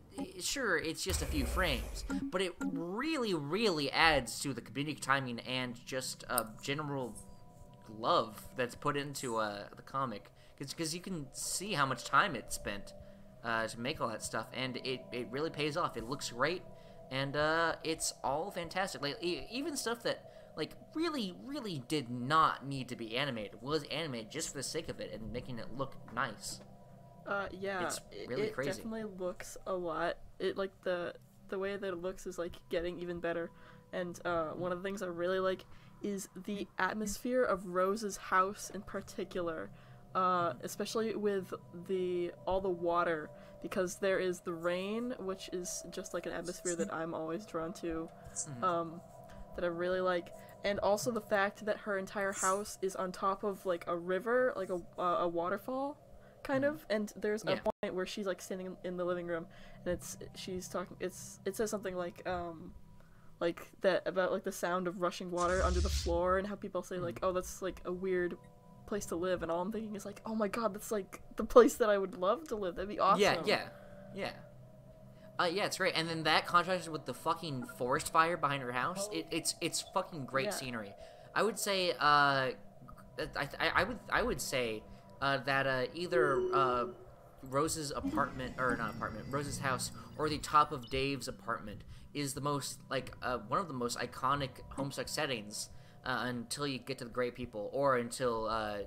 sure, it's just a few frames, but it really, really adds to the comedic timing and just general love that's put into the comic. Because you can see how much time it spent to make all that stuff, and it really pays off. It looks great, and it's all fantastic. Like, even stuff that like really, really did not need to be animated was animated just for the sake of it and making it look nice. Yeah, it's really crazy. It definitely looks a lot. It like the way that it looks is like getting even better. And one of the things I really like is the atmosphere of Rose's house in particular, especially with all the water, because there is the rain, which is just like an atmosphere that I'm always drawn to, that I really like. And also the fact that her entire house is on top of like a river, like a waterfall, kind of. And there's a point where she's like standing in the living room, and she's talking. It says something like that about like the sound of rushing water under the floor, and how people say like, oh, that's like a weird place to live. And all I'm thinking is like, oh my god, that's like the place that I would love to live. That'd be awesome. Yeah, it's great. And then that contrasted with the fucking forest fire behind her house. It's fucking great scenery. I would say I would say that either Rose's Rose's house, or the top of Dave's apartment is the most like one of the most iconic Homestuck settings until you get to the Gray People, or until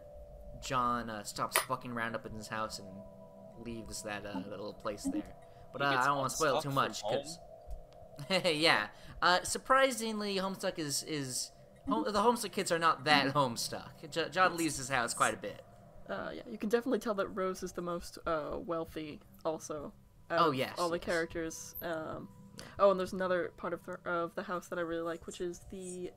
John stops fucking around up in his house and leaves that little place there. But I don't want to spoil it too much, because yeah, surprisingly, Homestuck is the Homestuck kids are not that Homestuck. John leaves his house quite a bit. Yeah, you can definitely tell that Rose is the most wealthy, also. Oh yes, all the characters. Oh, and there's another part of the house that I really like, which is the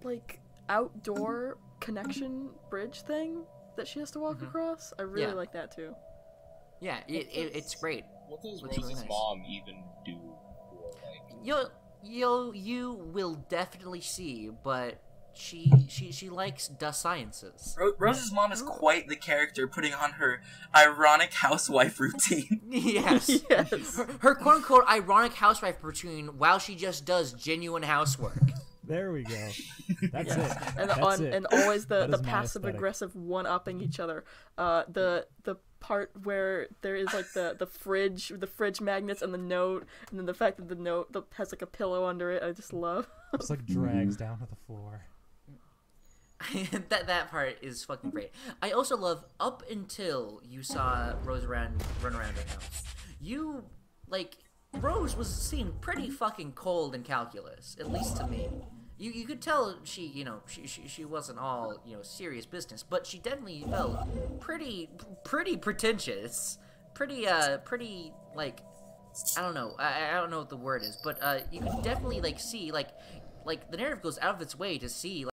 like outdoor connection bridge thing that she has to walk across. I really like that too. Yeah, it's great. What does Rose's mom even do? You will definitely see, but she likes the sciences. Rose's mom is quite the character, putting on her ironic housewife routine. Yes. Her quote-unquote ironic housewife routine while she just does genuine housework. There we go. That's it. And and always the passive aggressive one-upping each other. The part where there is like the fridge magnets and the note, and then the fact that the note has like a pillow under it, I just love. It's like drags down to the floor. that part is fucking great. I also love up until you saw Rose run around her house. Rose was seen pretty fucking cold in calculus, at least to me. You could tell she wasn't all serious business, but she definitely felt pretty pretentious, pretty like I don't know what the word is, but you can definitely see like the narrative goes out of its way to see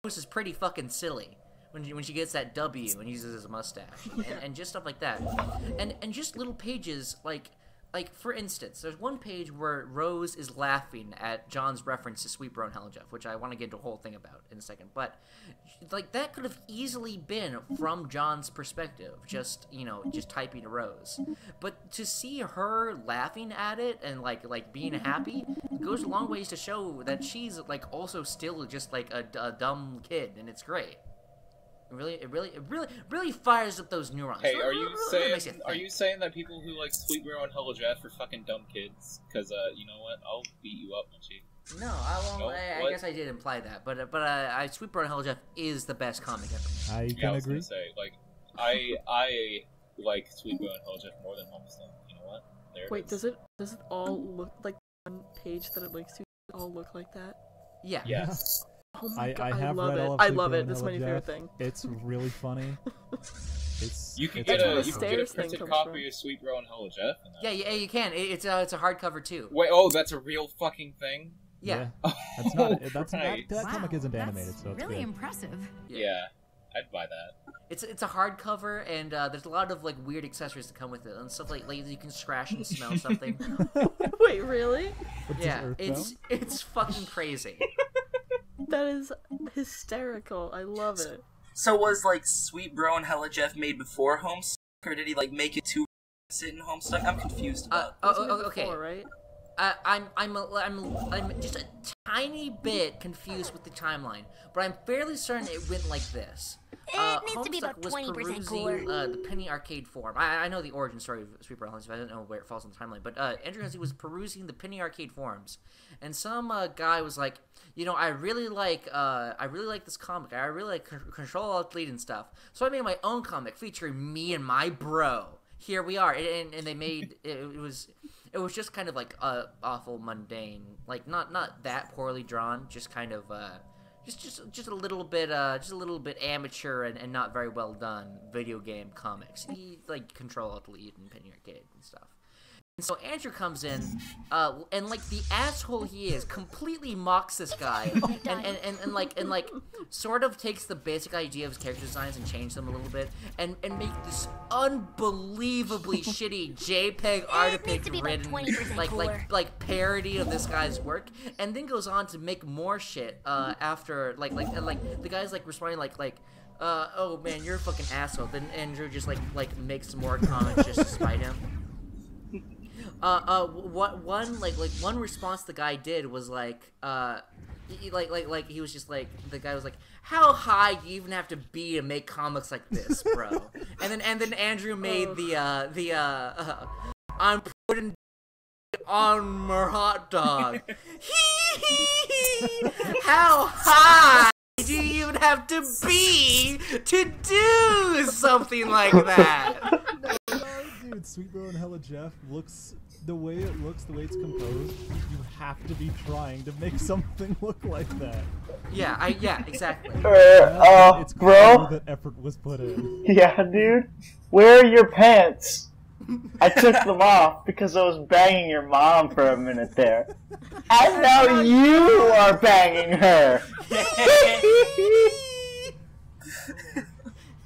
Rose is pretty fucking silly when she gets that W and uses his mustache and just stuff like that, and just little pages like for instance, there's one page where Rose is laughing at John's reference to Sweet Bro and Hell Jeff, which I want to get into a whole thing about in a second, but that could have easily been from John's perspective, just typing to Rose, but to see her laughing at it and like being happy goes a long ways to show that she's also still just a dumb kid, and it's great. It really fires up those neurons. Hey, are you saying that people who like Sweet Bro and Hello Jeff are fucking dumb kids? Because you know what, I'll beat you up, Munchie. No, I won't. I guess I did imply that, but Sweet Bro and Hello Jeff is the best comic ever. I can agree. Was gonna say, I like Sweet Bro and Hello Jeff more than Homestuck. You know what? Wait, does it all look like one page that it links to? All look like that? Yeah. Yes. Oh my God, I have love read it. all of I Sweet love Bro it. and This is Hello my favorite Jeff. thing. It's really funny. You can That's get where the a stairs thing printed comes copy from. of Sweet Bro and Hello Jeff. Yeah, you can. It's a hardcover too. Wait, oh, that's a real fucking thing? Yeah. That's not. Christ. That comic isn't animated, so it's really good. impressive. Yeah, I'd buy that. It's a hardcover, and there's a lot of weird accessories that come with it, and stuff like you can scratch and smell something. Wait, really? Yeah, it's fucking crazy. That is hysterical. I love it. So was like Sweet Bro and Hella Jeff made before Homestuck, or did he like make it to sit in Homestuck? I'm confused about. Okay. Before, right? I'm just a tiny bit confused with the timeline, but I'm fairly certain it went like this. It needs to be about 20% cooler. The Penny Arcade forum. I know the origin story of Sweeper Helen, so I don't know where it falls on the timeline. But Andrew Hensey was perusing the Penny Arcade forums, and some guy was like, you know, I really like this comic. I really like Control Alt Delete and stuff. So I made my own comic featuring me and my bro. Here we are, and they made it was just kind of like awful mundane, like not that poorly drawn, just kind of just a little bit amateur and not very well done video game comics. He like Control Alt Delete and Penny Arcade and stuff. And so Andrew comes in, and like the asshole he is, completely mocks this guy, and like sort of takes the basic idea of his character designs and change them a little bit, and make this unbelievably shitty JPEG artifact ridden like parody of this guy's work, and then goes on to make more shit after like the guy's like responding like. Oh man, you're a fucking asshole. Then Andrew just like makes some more comments just to spite him. One response the guy did was like he was just like, the guy was like, how high do you even have to be to make comics like this, bro? and then Andrew made I'm putting on my hot dog. How high do you even have to be to do something like that? Dude, Sweet Bro and Hella Jeff looks, the way it looks, the way it's composed, you have to be trying to make something look like that. Yeah, exactly. It's bro, that effort was put in. Yeah, dude. Where are your pants? I took them off because I was banging your mom for a minute there. And now you are banging her!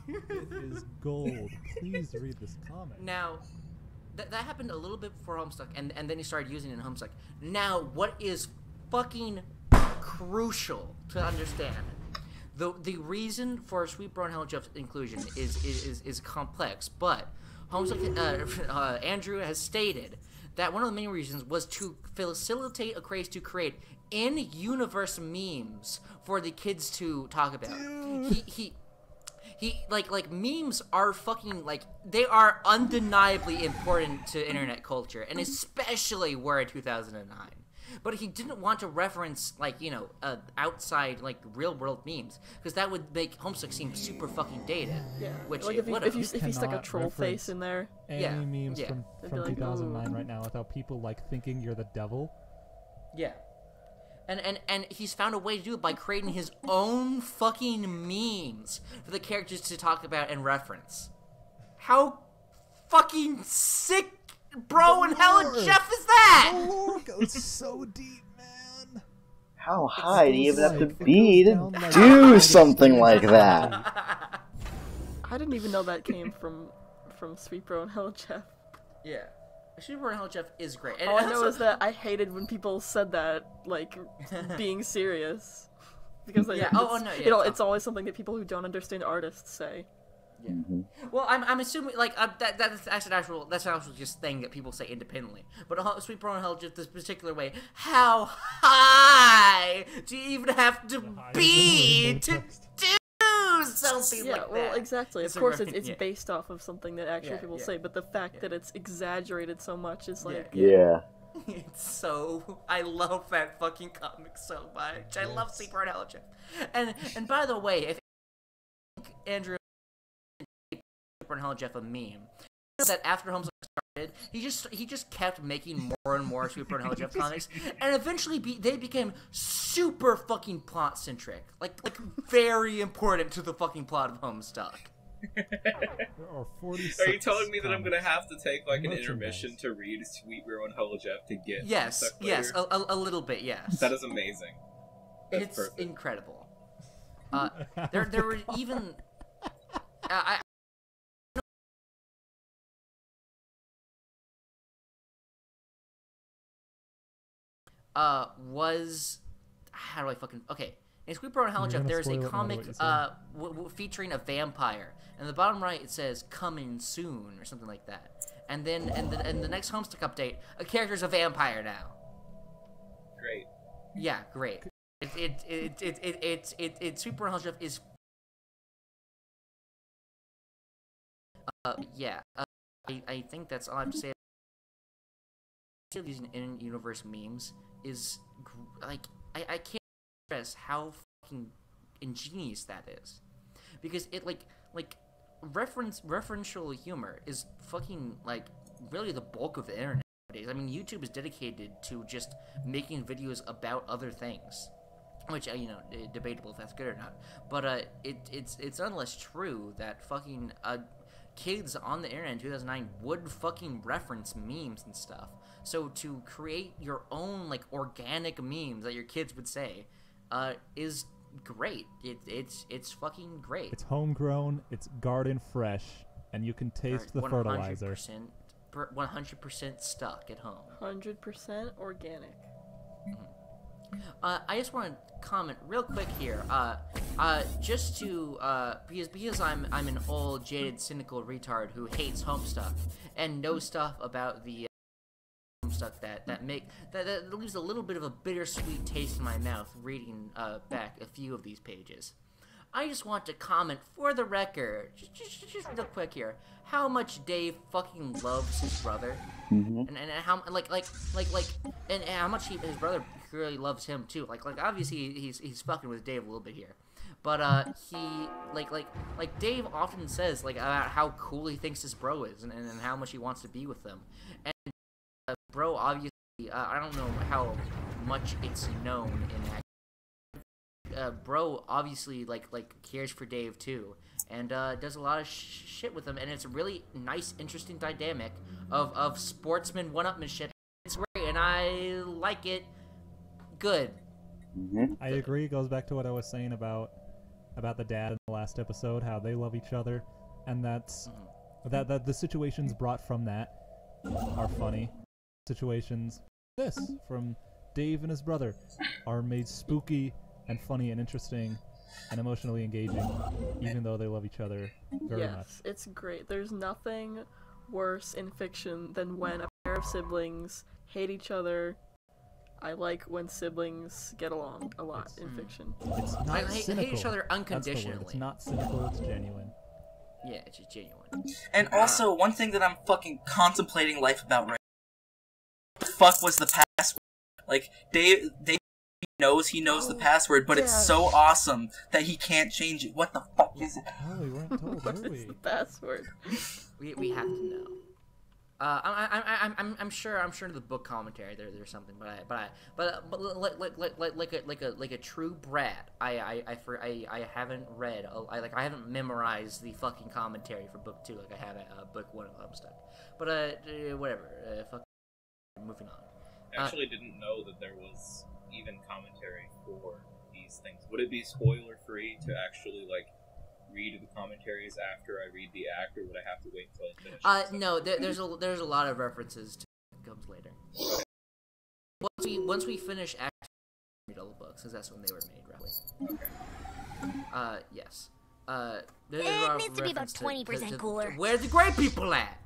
It is gold. Please read this comic. Now, that happened a little bit before Homestuck, and then he started using it in Homestuck. Now, what is fucking crucial to understand, the reason for Sweet Bro and Hella Jeff's inclusion is complex, but Homestuck, Andrew has stated that one of the main reasons was to facilitate a craze to create in-universe memes for the kids to talk about. He like memes are fucking, like, they are undeniably important to internet culture, and especially were in 2009. But he didn't want to reference, like, you know, outside, like, real-world memes, because that would make Homestuck seem super fucking dated. Yeah. Which like it would if you stuck a troll face in there. Any memes from like, 2009 right now without people, like, thinking you're the devil. Yeah. And he's found a way to do it by creating his own fucking memes for the characters to talk about and reference. How fucking sick, Bro and Hella Jeff is that? The lore goes so deep, man. How high do you even have to be to do something like that? I didn't even know that came from Sweet Bro and Hella Jeff. Yeah. Sweet Bro and Hella Jeff is great. And all I know is that I hated when people said that, like, being serious. Because like, it's always something that people who don't understand artists say. Yeah. Well, I'm assuming, like, that's an actual just thing that people say independently. But Sweet Bro and Hella Jeff this particular way, how high do you even have to be to do something like that? Well, exactly. Of course, it's based off of something that actually people say, but the fact that it's exaggerated so much is like... Yeah. It's so... I love that fucking comic so much. I love Sweet Bro and Hella Jeff. And by the way, if Andrew and Hella Jeff a meme, that after Homestuck started, he just kept making more and more Sweet Bro and Hella Jeff comics, and eventually they became super fucking plot centric, like very important to the fucking plot of Homestuck. There are 46 Are you telling me that I'm gonna comics. have to take like an intermission to read Sweet Bro and Hella Jeff to get Yes, a little bit, yes. That is amazing. That's it's perfect. incredible. There were even was, how do I fucking, okay, In Squeakquel and Hell You're Jeff, gonna there's a spoil it no matter comic what you say. featuring a vampire. And the bottom right it says "coming soon" or something like that. And then and the next Homestuck update, a character's a vampire now. Great. Yeah, great. It's Super Hell Jeff is. Yeah. I think that's all I have to say. Using in-universe memes is like I can't stress how fucking ingenious that is, because it like referential humor is fucking like really the bulk of the internet nowadays. I mean, YouTube is dedicated to just making videos about other things, which you know, debatable if that's good or not. But it's nonetheless true that fucking kids on the internet in 2009 would fucking reference memes and stuff. So to create your own like organic memes that your kids would say is great. It's fucking great. It's homegrown, it's garden fresh, and you can taste the fertilizer. 100% stuck at home. 100% organic. I just want to comment real quick here, just to because I'm an old, jaded, cynical retard who hates Homestuck and knows stuff about the Homestuck that leaves a little bit of a bittersweet taste in my mouth reading back a few of these pages. I just want to comment for the record, just real quick here, how much Dave fucking loves his brother, and how and how much his brother really loves him too. Like obviously he's fucking with Dave a little bit here, but he like Dave often says like about how cool he thinks his bro is, and how much he wants to be with them, and bro obviously I don't know how much it's known in that. Bro obviously like cares for Dave too, and does a lot of shit with him, and it's a really nice, interesting dynamic of sportsman one-upmanship. It's great, and I like it. Good. I agree. It goes back to what I was saying about the dad in the last episode, how they love each other, and that's that the situations brought from that are funny. Situations from Dave and his brother are made spooky and funny and interesting and emotionally engaging, even though they love each other very much. Yes, it's great. There's nothing worse in fiction than when a pair of siblings hate each other. I like when siblings get along a lot in fiction. It's not cynical. Hate each other unconditionally. That's the word. It's not cynical, it's genuine. Yeah, it's just genuine. And also, one thing that I'm fucking contemplating life about right now. What the fuck was the password? Like, Dave knows the password, but it's so awesome that he can't change it. What the fuck is it? Oh, we weren't told, What were is we? the password? We have to know. I'm sure in the book commentary there's something, but like a true brat, I haven't read, I haven't memorized the fucking commentary for book 2 like I have at book 1 of Homestuck. But whatever, fuck, moving on. Actually, didn't know that there was even commentary for these things. Would it be spoiler free to actually like read the commentaries after I read the act, or would I have to wait until I finish? No, there's a lot of references to it comes later. Once we finish act, read all the books, because that's when they were made, roughly. Okay. Yes. It needs to be about 20% cooler. Where's the great people at?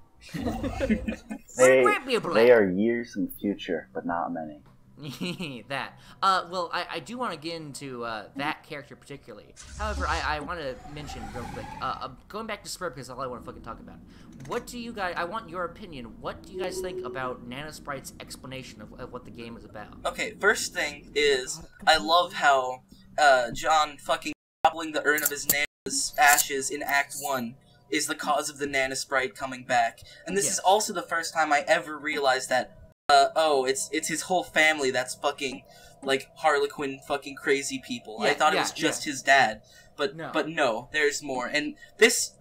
They are years in the future, but not many. That. Well, I do want to get into that character particularly. However, I want to mention real quick, going back to Spur, because that's all I want to fucking talk about. What do you guys, I want your opinion, what do you guys think about Nanosprite's explanation of what the game is about? Okay, first thing is, I love how John fucking gobbling the urn of his Nana's ashes in Act 1 is the cause of the Nanosprite coming back. And this is also the first time I ever realized that it's his whole family that's fucking, like, Harlequin fucking crazy people. I thought it was just his dad. But no, there's more. And this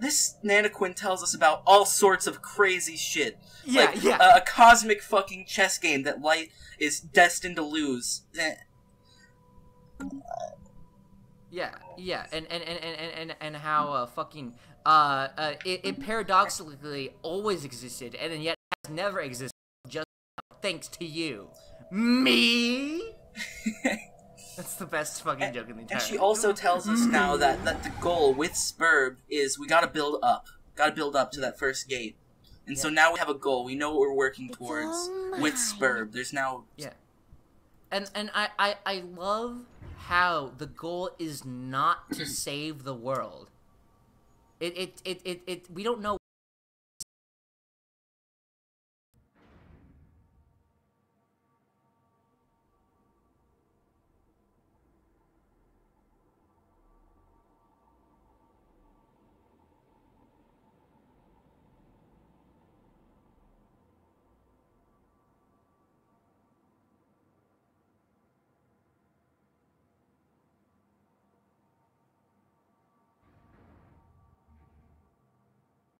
Nanoquin tells us about all sorts of crazy shit. A cosmic fucking chess game that Light is destined to lose. And how fucking it paradoxically always existed, and then yet has never existed, just thanks to you, me. That's the best fucking joke in the entire. And she also tells us now that the goal with Spurb is we gotta build up. Gotta build up to that first gate. And so now we have a goal. We know what we're working towards with Spurb. There's now... Yeah. And I love how the goal is not to save the world. We don't know